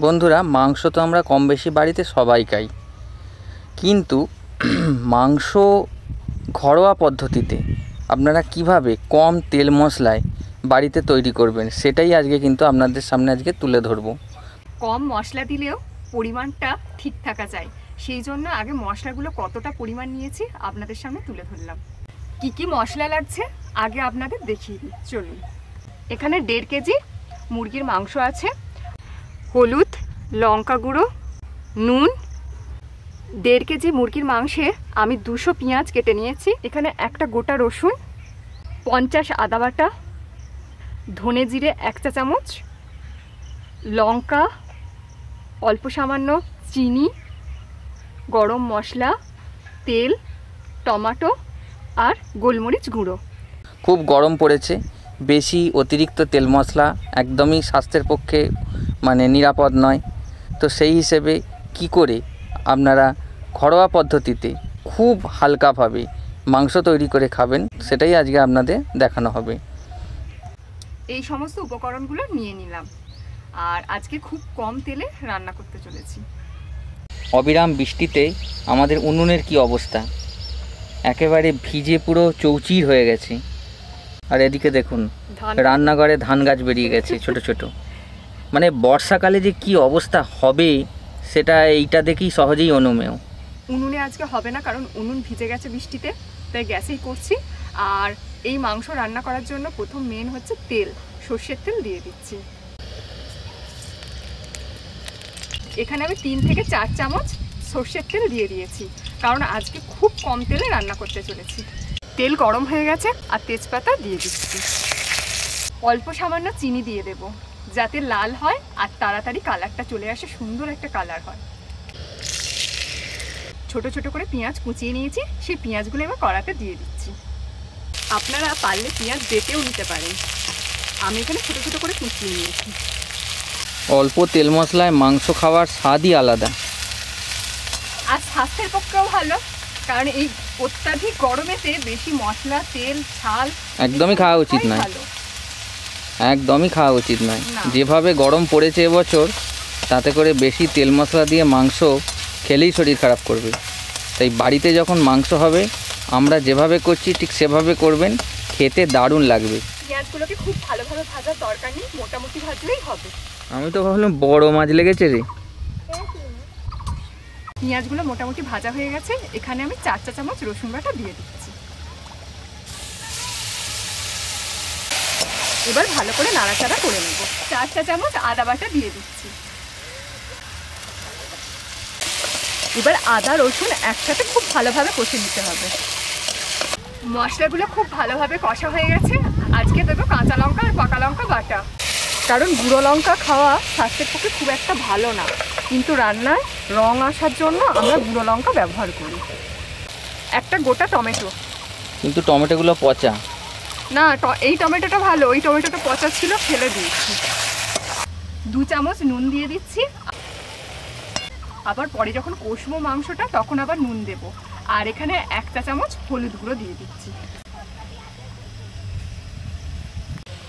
বন্ধুরা, মাংস তো আমরা কম বেশি বাড়িতে সবাই খাই, কিন্তু মাংস ঘরোয়া পদ্ধতিতে আপনারা কিভাবে কম তেল মশলায় বাড়িতে তৈরি করবেন সেটাই আজকে কিন্তু আপনাদের সামনে আজকে তুলে ধরবো। কম মশলা দিলেও পরিমাণটা ঠিক থাকা চাই, সেই জন্য আগে মশলাগুলো কতটা পরিমাণ নিয়েছি আপনাদের সামনে তুলে ধরলাম। কি কি মশলা লাগছে আগে আপনাদের দেখিয়ে দিই, চলুন। এখানে 1.5 কেজি মুরগির মাংস আছে, হলুদ, লঙ্কা গুঁড়ো, নুন। 1.5 কেজি মুরগির মাংসে আমি 200 পেঁয়াজ কেটে নিয়েছি। এখানে একটা গোটা রসুন, 50 আদা বাটা, ধনে জিরে 1 চা চামচ, লঙ্কা, অল্প সামান্য চিনি, গরম মশলা, তেল, টমেটো আর গোলমরিচ গুঁড়ো। খুব গরম পড়েছে, বেশি অতিরিক্ত তেল মশলা একদমই স্বাস্থ্যের পক্ষে নিরাপদ নয়। তো সেই হিসেবে কি করে আপনারা ঘরোয়া পদ্ধতিতে খুব হালকাভাবে মাংস তৈরি করে খাবেন সেটাই আজকে আপনাদের দেখানো হবে। এই সমস্ত উপকরণগুলো নিয়ে নিলাম, আর আজকে খুব কম তেলে রান্না করতে চলেছি। অবিরাম বৃষ্টিতে আমাদের উনুনের কি অবস্থা, একেবারে ভিজে পুরো চৌচির হয়ে গেছে। আর এদিকে দেখুন, রান্নাঘরে ধান গাছ বেরিয়ে গেছে ছোট ছোট। বর্ষাকালে যে কি অবস্থা হবে সেটা এইটা দেখেই সহজেই অনুমেয়। উনুনে আজকে হবে না, কারণ উনুন ভিজে গেছে বৃষ্টিতে, তাই গ্যাসেই করছি। আর এই মাংস রান্না করার জন্য প্রথম মেন হচ্ছে তেল, সর্ষের তেল দিয়ে দিচ্ছি। এখানে আমি 3 থেকে 4 চামচ সর্ষের তেল দিয়ে দিয়েছি, কারণ আজকে খুব কম তেলে রান্না করতে চলেছি। তেল গরম হয়ে গেছে, আর তেজপাতা দিয়ে দিচ্ছি। অল্প সামান্য চিনি দিয়ে দেব, যাতে লাল হয় আর তাড়াতাড়ি কালারটা চলে আসে, সুন্দর একটা কালার হয়। ছোট ছোট করে পেঁয়াজ কুচিয়ে নিয়েছি, সেই পেঁয়াজগুলো এবার কড়াতে দিয়ে দিচ্ছি। আপনারা পারলে পেঁয়াজ বেটেও নিতে পারেন, আমি এখানে ছোট ছোট করে কুচিয়ে নিয়েছি। অল্প তেল মশলায় মাংস খাওয়ার স্বাদই আলাদা, আর স্বাস্থ্যের পক্ষেও ভালো, কারণ এই অত্যাধিক গরমেতে বেশি মশলা, তেল, ঝাল একদমই খাওয়া উচিত নয়, একদমই খাওয়া উচিত নয়। যেভাবে গরম পড়েছে এবছর, তাতে করে বেশি তেল মশলা দিয়ে মাংস খেলেই শরীর খারাপ করবে। তাই বাড়িতে যখন মাংস হবে আমরা যেভাবে করছি ঠিক সেভাবে করবেন, খেতে দারুণ লাগবে। পেঁয়াজগুলোকে খুব ভালোভাবে ভাজার দরকার নেই, মোটামুটি ভাজলেই হবে। আমি তো ভাবলাম বড় মাছ লেগেছে রে। পেঁয়াজগুলো মোটামুটি ভাজা হয়ে গেছে, এখানে আমি 4 চা চামচ রসুন বাটা দিয়ে দিচ্ছি। এবার ভালো করে নাড়াচাড়া করে নেব। 4 চা চামচ আদা বাটা দিয়ে দিচ্ছি। এবার আদা রসুন একসাথে খুব ভালোভাবে কষে নিতে হবে। মশলাগুলো খুব ভালোভাবে কষা হয়ে গেছে। আজকে দেবো কাঁচা লঙ্কা আর পাকা লঙ্কা বাটা, কারণ গুঁড়ো লঙ্কা খাওয়া স্বাস্থ্যের পক্ষে খুব একটা ভালো না, কিন্তু রান্নায় রং আসার জন্য আমরা গুঁড়ো লঙ্কা ব্যবহার করি। একটা গোটা টমেটো, কিন্তু টমেটোগুলো পচা না, এই টমেটোটা ভালো, ওই টমেটোটা পচা ছিল, ফেলে দিয়েছি। 2 চামচ নুন দিয়ে দিচ্ছি, আবার পরে যখন কষবো মাংসটা তখন আবার নুন দেব। আর এখানে 1 চা চামচ হলুদ গুঁড়ো দিয়ে দিচ্ছি।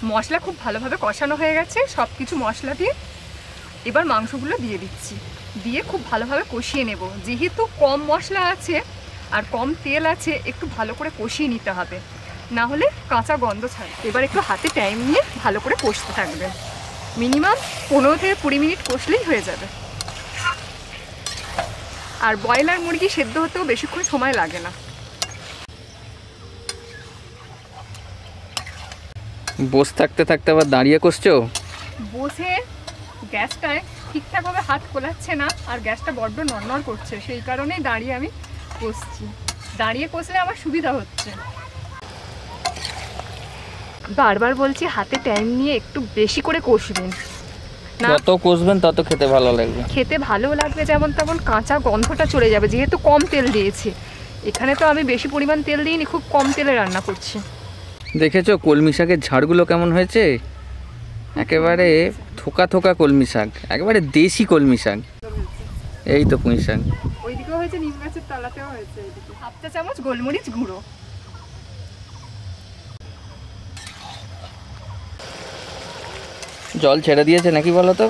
মশলা খুব ভালোভাবে কষানো হয়ে গেছে সব কিছু মশলা দিয়ে। এবার মাংসগুলো দিয়ে দিচ্ছি, দিয়ে খুব ভালোভাবে কষিয়ে নেব। যেহেতু কম মশলা আছে আর কম তেল আছে, একটু ভালো করে কষিয়ে নিতে হবে, না হলে কাঁচা গন্ধ ছাড়ে। এবার একটু হাতে টাইম নিয়ে ভালো করে কষতে থাকবেন, মিনিমাম 15 থেকে 20 মিনিট কষলেই হয়ে যাবে। আর ব্রয়লার মুরগি সেদ্ধ হতেও বেশিক্ষণ সময় লাগে না। বসে থাকতে থাকতে আবার দাঁড়িয়ে কষছো? বসে গ্যাসটায় ঠিকঠাকভাবে হাত কোলাচ্ছে না, আর গ্যাসটা বড্ড নড়নড় করছে, সেই কারণেই দাঁড়িয়ে আমি কষছি। দাঁড়িয়ে কষলে আমার সুবিধা হচ্ছে। বারবার বলছি হাতে টাইম নিয়ে একটু বেশি করে কষবেন, যত কষবেন তত খেতে ভালো লাগবে। খেতে ভালো লাগবে, যেমন তেমন কাঁচা গন্ধটা চলে যাবে। যেহেতু কম তেল দিয়েছি, এখানে তো আমি বেশি পরিমাণ তেল দিইনি, খুব কম তেলে রান্না করছি। দেখেছো কলমি শাকের ঝাড়গুলো কেমন হয়েছে? একেবারে থোকা থোকা কলমি শাক, একেবারে দেশি কলমি শাক। এই তো পুঁই শাক, ওইদিকেও হয়েছে, নিম গাছের তলাতেও হয়েছে। এইদিকে 1/2 চা চামচ গোলমরিচ গুঁড়ো। জল ছেড়ে দিয়েছে নাকি বলো তো?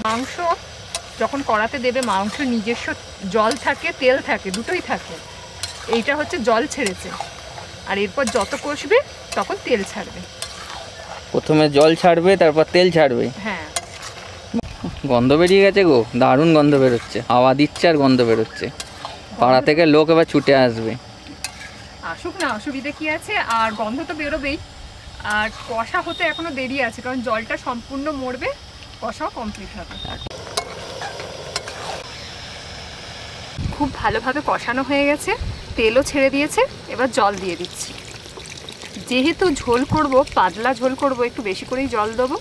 মাংস যখন কড়াতে দেবে, মাংস নিজস্ব জল থাকে, তেল থাকে, দুটোই থাকে। এইটা হচ্ছে জল ছেড়েছে, আর এরপর যত কষবে তখন তেল ছাড়বে। প্রথমে জল ছাড়বে, তারপর তেল ছাড়বে। হ্যাঁ, গন্ধ বেরিয়ে গেছে গো, দারুণ গন্ধ বেরোচ্ছে, হাওয়া দিচ্ছে আর গন্ধ বেরোচ্ছে। পাড়া থেকে লোক এবার ছুটে আসবে। আসুক না, অসুবিধা কি আছে, আর গন্ধ তো বেরোবেই। আর কষা হতে এখনো দেরি আছে, কারণ জলটা সম্পূর্ণ মরবে, কষাও কমপ্লিট হবে। খুব ভালোভাবে কষানো হয়ে গেছে, তেলও ছেড়ে দিয়েছে। এবার জল দিয়ে দিচ্ছি। যেহেতু ঝোল করব, পাতলা ঝোল করব, একটু বেশি করেই জল দেবো।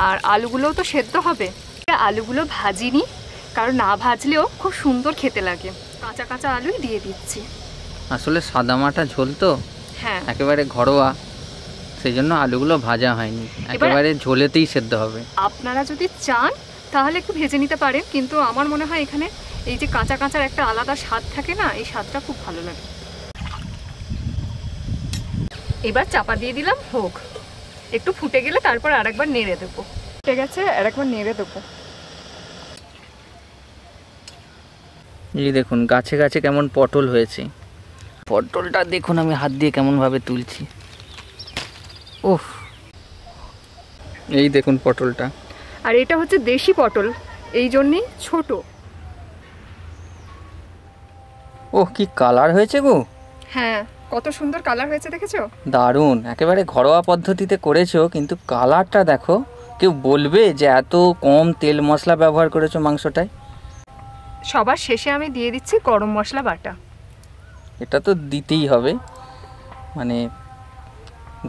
আর আলুগুলোও তো সেদ্ধ হবে। আলুগুলো ভাজিনি, কারণ না ভাজলেও খুব সুন্দর খেতে লাগে। কাঁচা কাঁচা আলুই দিয়ে দিচ্ছি। আসলে সাদামাটা ঝোল তো, হ্যাঁ, একেবারে ঘরোয়া, সেই জন্য আলুগুলো ভাজা হয়নি, একেবারে ঝোলেতেই সেদ্ধ হবে। আপনারা যদি চান তাহলে একটু ভেজে নিতে পারেন, কিন্তু আমার মনে হয় এখানে এই যে কাঁচা কাঁচার একটা আলাদা স্বাদ থাকে না, এই স্বাদটা খুব ভালো লাগে। এবার চাপা দিয়ে দিলাম, হোক। একটু ফুটে গেলে তারপর আরেকবার নেড়ে দেবো। ফুটে গেছে, আরেকবার নেড়ে দেবো। এই দেখুন গাছে গাছে কেমন পটল হয়েছে। পটলটা দেখুন আমি হাত দিয়ে কেমনভাবে তুলছি। ওহ, এই দেখুন পটলটা। আর এটা হচ্ছে দেশি পটল, এই জন্যই ছোট। ওহ, কি কালার হয়েছে গো। হ্যাঁ, কত সুন্দর কালার হয়েছে, দেখেছো? দারুণ, একেবারে ঘরোয়া পদ্ধতিতে করেছো, কিন্তু কালারটা দেখো। কেউ বলবে যে এত কম তেল মশলা ব্যবহার করেছো মাংসটায়? সবার শেষে আমি দিয়ে দিচ্ছি গরম মশলা বাটা। এটা তো দিতেই হবে, মানে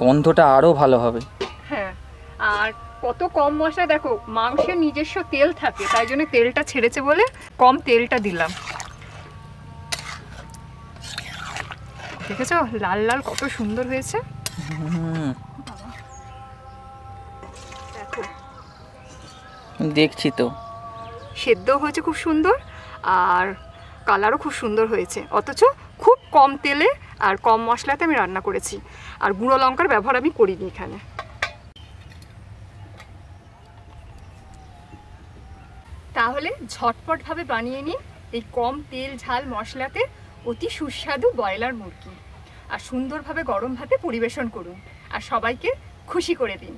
গন্ধটা আরও ভালো হবে। হ্যাঁ, আর কত কম মশলা, দেখো মাংসের নিজস্ব তেল থাকে, তাই জন্য তেলটা ছেড়েছে বলে কম তেলটা দিলাম। দেখেছো লাল লাল কত সুন্দর হয়েছে। দেখো, দেখছি তো, সেদ্ধ হয়েছে খুব সুন্দর, আর কালারও খুব সুন্দর হয়েছে, অথচ খুব কম তেলে আর কম মশলাতে আমি রান্না করেছি। আর গুঁড়ো লঙ্কার ব্যবহার আমি করিনি এখানে। তাহলে ঝটপটভাবে বানিয়ে নিন এই কম তেল ঝাল মশলাতে অতি সুস্বাদু ব্রয়লার মুরগি, আর সুন্দরভাবে গরম ভাতে পরিবেশন করুন, আর সবাইকে খুশি করে দিন।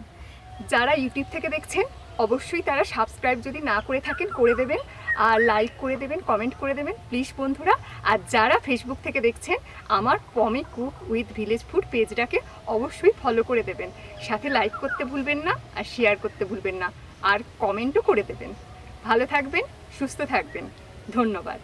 যারা ইউটিউব থেকে দেখছেন অবশ্যই তারা সাবস্ক্রাইব যদি না করে থাকেন করে দেবেন, আর লাইক করে দেবেন, কমেন্ট করে দেবেন প্লিজ বন্ধুরা। আর যারা ফেসবুক থেকে দেখছেন আমার পমি কুক উইথ ভিলেজ ফুড পেজটাকে অবশ্যই ফলো করে দেবেন, সাথে লাইক করতে ভুলবেন না, আর শেয়ার করতে ভুলবেন না, আর কমেন্টও করে দেবেন। ভালো থাকবেন, সুস্থ থাকবেন, ধন্যবাদ।